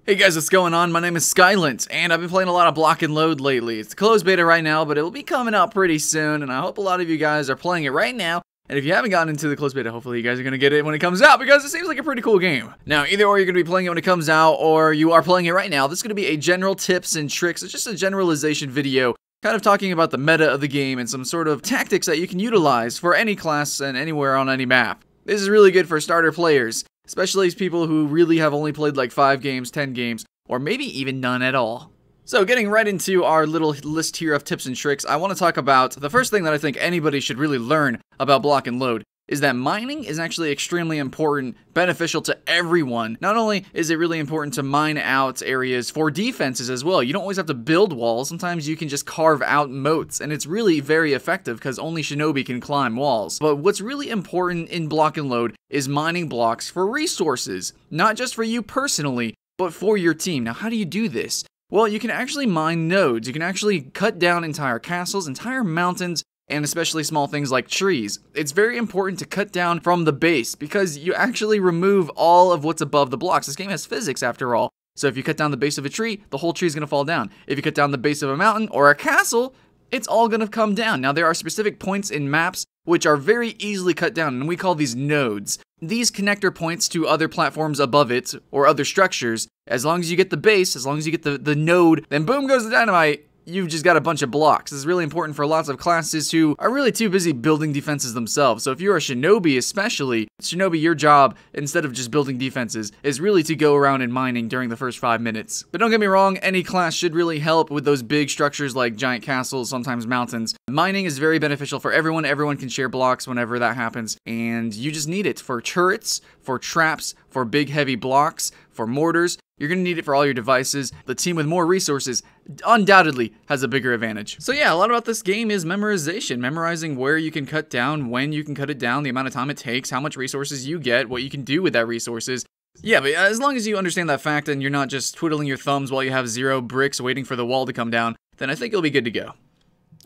Hey guys, what's going on? My name is Skylint, and I've been playing a lot of Block and Load lately. It's closed beta right now, but it will be coming out pretty soon, and I hope a lot of you guys are playing it right now. And if you haven't gotten into the closed beta, hopefully you guys are going to get it when it comes out, because it seems like a pretty cool game. Now, either or you're going to be playing it when it comes out, or you are playing it right now. This is going to be a general tips and tricks. It's just a generalization video, kind of talking about the meta of the game and some sort of tactics that you can utilize for any class and anywhere on any map. This is really good for starter players, especially people who really have only played like 5 games, 10 games, or maybe even none at all. So getting right into our little list here of tips and tricks, I want to talk about the first thing that I think anybody should really learn about Block and Load is that mining is actually extremely important, beneficial to everyone. Not only is it really important to mine out areas for defenses as well, you don't always have to build walls, sometimes you can just carve out moats, and it's really very effective because only Shinobi can climb walls. But what's really important in Block and Load is mining blocks for resources, not just for you personally, but for your team. Now, how do you do this? Well, you can actually mine nodes. You can actually cut down entire castles, entire mountains, and especially small things like trees. It's very important to cut down from the base because you actually remove all of what's above the blocks. This game has physics after all. So if you cut down the base of a tree, the whole tree is going to fall down. If you cut down the base of a mountain or a castle, it's all going to come down. Now, there are specific points in maps which are very easily cut down, and we call these nodes. These connector points to other platforms above it, or other structures. As long as you get the base, as long as you get the node, then boom goes the dynamite. You've just got a bunch of blocks. This is really important for lots of classes who are really too busy building defenses themselves. So if you're a Shinobi especially, Shinobi, your job, instead of just building defenses, is really to go around and mining during the first 5 minutes. But don't get me wrong, any class should really help with those big structures like giant castles, sometimes mountains. Mining is very beneficial for everyone. Everyone can share blocks whenever that happens, and you just need it for turrets, for traps, for big heavy blocks, for mortars. You're going to need it for all your devices. The team with more resources undoubtedly has a bigger advantage. So yeah, a lot about this game is memorization. Memorizing where you can cut down, when you can cut it down, the amount of time it takes, how much resources you get, what you can do with that resources. Yeah, but as long as you understand that fact and you're not just twiddling your thumbs while you have 0 bricks waiting for the wall to come down, then I think you'll be good to go.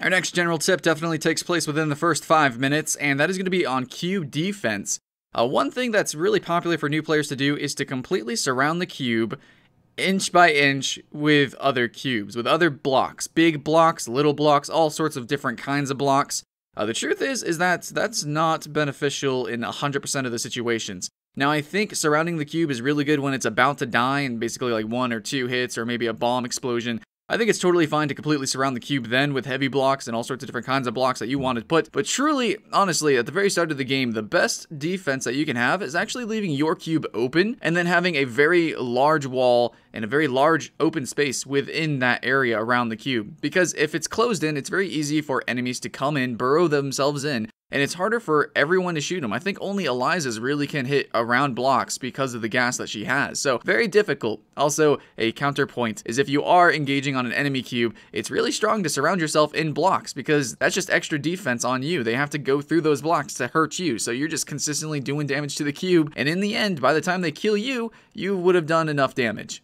Our next general tip definitely takes place within the first 5 minutes, and that is going to be on cube defense. One thing that's really popular for new players to do is to completely surround the cube inch by inch with other cubes, with other blocks, big blocks, little blocks, all sorts of different kinds of blocks. The truth is that that's not beneficial in 100% of the situations. Now, I think surrounding the cube is really good when it's about to die and basically like 1 or 2 hits or maybe a bomb explosion. I think it's totally fine to completely surround the cube then with heavy blocks and all sorts of different kinds of blocks that you want to put. But truly, honestly, at the very start of the game, the best defense that you can have is actually leaving your cube open and then having a very large wall and a very large open space within that area around the cube. Because if it's closed in, it's very easy for enemies to come in, burrow themselves in, and it's harder for everyone to shoot them. I think only Eliza's really can hit around blocks because of the gas that she has. So very difficult. Also, a counterpoint is if you are engaging on an enemy cube, it's really strong to surround yourself in blocks because that's just extra defense on you. They have to go through those blocks to hurt you. So you're just consistently doing damage to the cube. And in the end, by the time they kill you, you would have done enough damage.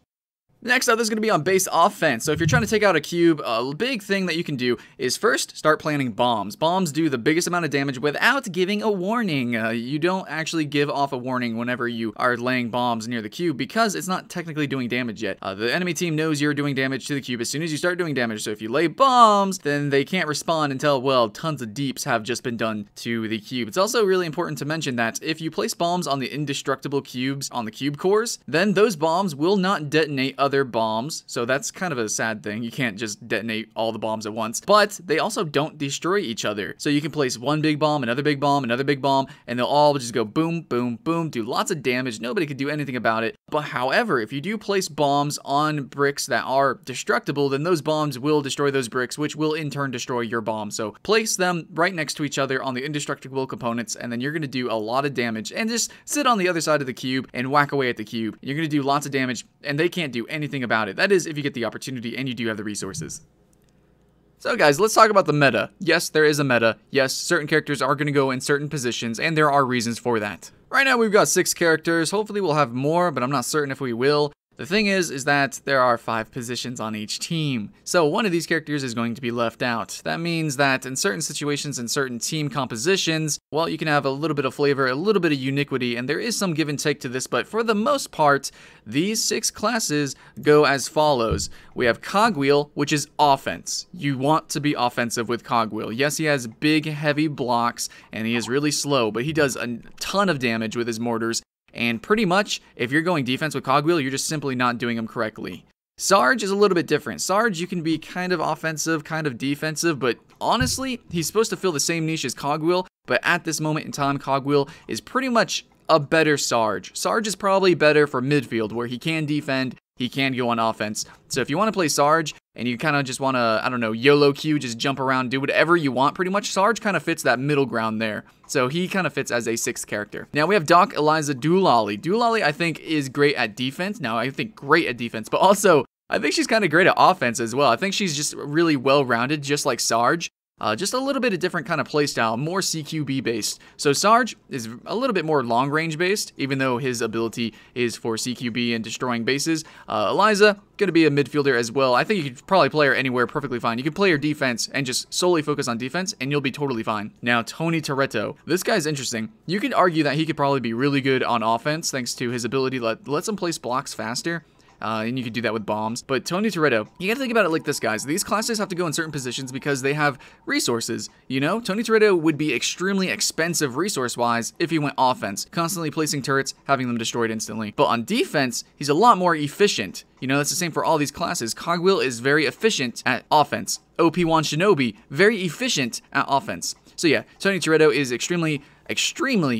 Next up, this is going to be on base offense. So if you're trying to take out a cube, a big thing that you can do is first start planting bombs. Bombs do the biggest amount of damage without giving a warning. You don't actually give off a warning whenever you are laying bombs near the cube because it's not technically doing damage yet. The enemy team knows you're doing damage to the cube as soon as you start doing damage. So if you lay bombs, then they can't respond until, well, tons of deeps have just been done to the cube. It's also really important to mention that if you place bombs on the indestructible cubes on the cube cores, then those bombs will not detonate other bombs, so that's kind of a sad thing. You can't just detonate all the bombs at once, but they also don't destroy each other. So you can place one big bomb, another big bomb, another big bomb, and they'll all just go boom, boom, boom, do lots of damage. Nobody can do anything about it. But however, if you do place bombs on bricks that are destructible, then those bombs will destroy those bricks, which will in turn destroy your bomb. So place them right next to each other on the indestructible components, and then you're going to do a lot of damage. And just sit on the other side of the cube and whack away at the cube. You're going to do lots of damage, and they can't do anything about it. That is if you get the opportunity and you do have the resources. So guys, let's talk about the meta. Yes, there is a meta. Yes, certain characters are going to go in certain positions, and there are reasons for that. Right now we've got 6 characters. Hopefully we'll have more, but I'm not certain if we will. The thing is that there are 5 positions on each team, so one of these characters is going to be left out. That means that in certain situations and certain team compositions, well, you can have a little bit of flavor, a little bit of uniquity, and there is some give and take to this, but for the most part, these 6 classes go as follows. We have Cogwheel, which is offense. You want to be offensive with Cogwheel. Yes, he has big, heavy blocks, and he is really slow, but he does a ton of damage with his mortars. And pretty much, if you're going defense with Cogwheel, you're just simply not doing them correctly. Sarge is a little bit different. Sarge, you can be kind of offensive, kind of defensive, but honestly, he's supposed to fill the same niche as Cogwheel, but at this moment in time, Cogwheel is pretty much a better Sarge. Sarge is probably better for midfield, where he can defend, he can go on offense. So if you want to play Sarge, and you kind of just want to, I don't know, YOLO Q, just jump around, do whatever you want pretty much, Sarge kind of fits that middle ground there. So he kind of fits as a 6th character. Now we have Doc Eliza Doolally. Doolally, I think, is great at defense. Now, I think great at defense, but also, I think she's kind of great at offense as well. I think she's just really well-rounded, just like Sarge. Just a little bit of different kind of playstyle, more CQB based. So Sarge is a little bit more long range based, even though his ability is for CQB and destroying bases. Eliza, going to be a midfielder as well. I think you could probably play her anywhere perfectly fine. You can play her defense and just solely focus on defense, and you'll be totally fine. Now, Tony Toretto. This guy's interesting. You could argue that he could probably be really good on offense, thanks to his ability to let him place blocks faster. And you could do that with bombs. But Tony Toretto, you gotta think about it like this, guys. These classes have to go in certain positions because they have resources, you know? Tony Toretto would be extremely expensive resource-wise if he went offense, constantly placing turrets, having them destroyed instantly. But on defense, he's a lot more efficient. You know, that's the same for all these classes. Cogwheel is very efficient at offense. OP1 Shinobi, very efficient at offense. So yeah, Tony Toretto is extremely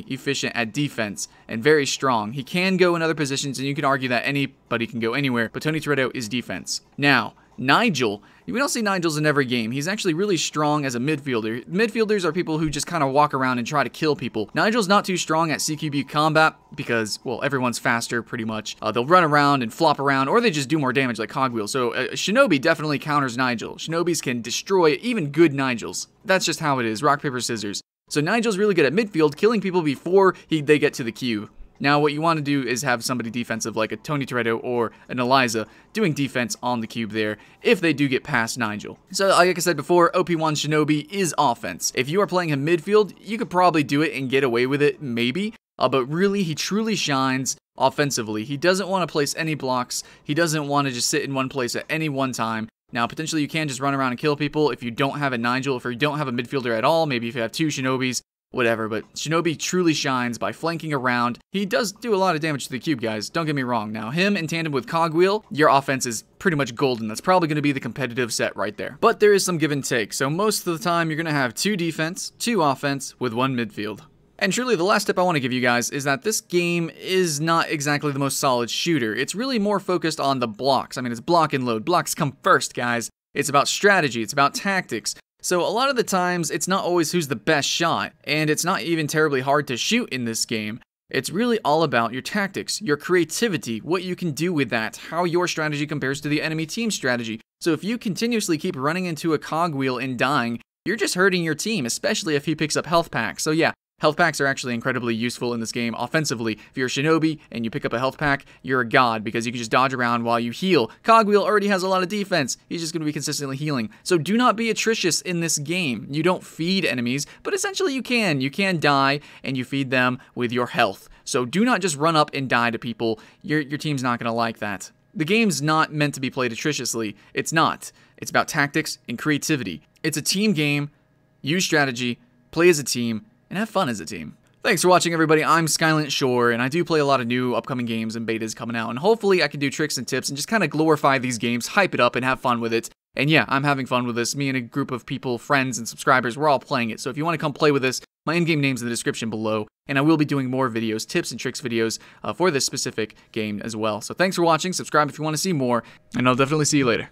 efficient at defense and very strong. He can go in other positions, and you can argue that anybody can go anywhere, but Tony Toretto is defense. Now, Nigel. We don't see Nigels in every game. He's actually really strong as a midfielder. Midfielders are people who just kind of walk around and try to kill people. Nigel's not too strong at CQB combat because, well, everyone's faster pretty much. They'll run around and flop around, or they just do more damage like Cogwheel. So Shinobi definitely counters Nigel. Shinobis can destroy even good Nigels. That's just how it is. Rock, paper, scissors. So Nigel's really good at midfield, killing people before they get to the cube. Now, what you want to do is have somebody defensive like a Tony Toretto or an Eliza doing defense on the cube there if they do get past Nigel. So, like I said before, OP1 Shinobi is offense. If you are playing him midfield, you could probably do it and get away with it, maybe. But really, he truly shines offensively. He doesn't want to place any blocks. He doesn't want to just sit in one place at any one time. Now, potentially you can just run around and kill people if you don't have a Nigel, if you don't have a midfielder at all, maybe if you have 2 Shinobis, whatever, but Shinobi truly shines by flanking around. He does do a lot of damage to the cube, guys, don't get me wrong. Now, him in tandem with Cogwheel, your offense is pretty much golden. That's probably going to be the competitive set right there. But there is some give and take, so most of the time you're going to have 2 defense, 2 offense, with 1 midfield. And truly, the last tip I want to give you guys is that this game is not exactly the most solid shooter. It's really more focused on the blocks. I mean, it's block and load. Blocks come first, guys. It's about strategy. It's about tactics. So a lot of the times, it's not always who's the best shot, and it's not even terribly hard to shoot in this game. It's really all about your tactics, your creativity, what you can do with that, how your strategy compares to the enemy team's strategy. So if you continuously keep running into a Cogwheel and dying, you're just hurting your team, especially if he picks up health packs. So yeah, health packs are actually incredibly useful in this game offensively. If you're a Shinobi and you pick up a health pack, you're a god because you can just dodge around while you heal. Cogwheel already has a lot of defense. He's just going to be consistently healing. So do not be atrocious in this game. You don't feed enemies, but essentially you can. You can die and you feed them with your health. So do not just run up and die to people. Your team's not going to like that. The game's not meant to be played atrociously. It's not. It's about tactics and creativity. It's a team game. Use strategy. Play as a team. And have fun as a team. Thanks for watching, everybody. I'm Skylent Shore, and I do play a lot of new upcoming games and betas coming out, and hopefully I can do tricks and tips and just kind of glorify these games, hype it up, and have fun with it. And yeah, I'm having fun with this. Me and a group of people, friends and subscribers, we're all playing it. So if you want to come play with this, my in-game name's in the description below, and I will be doing more videos, tips and tricks videos for this specific game as well. So thanks for watching, subscribe if you want to see more, and I'll definitely see you later.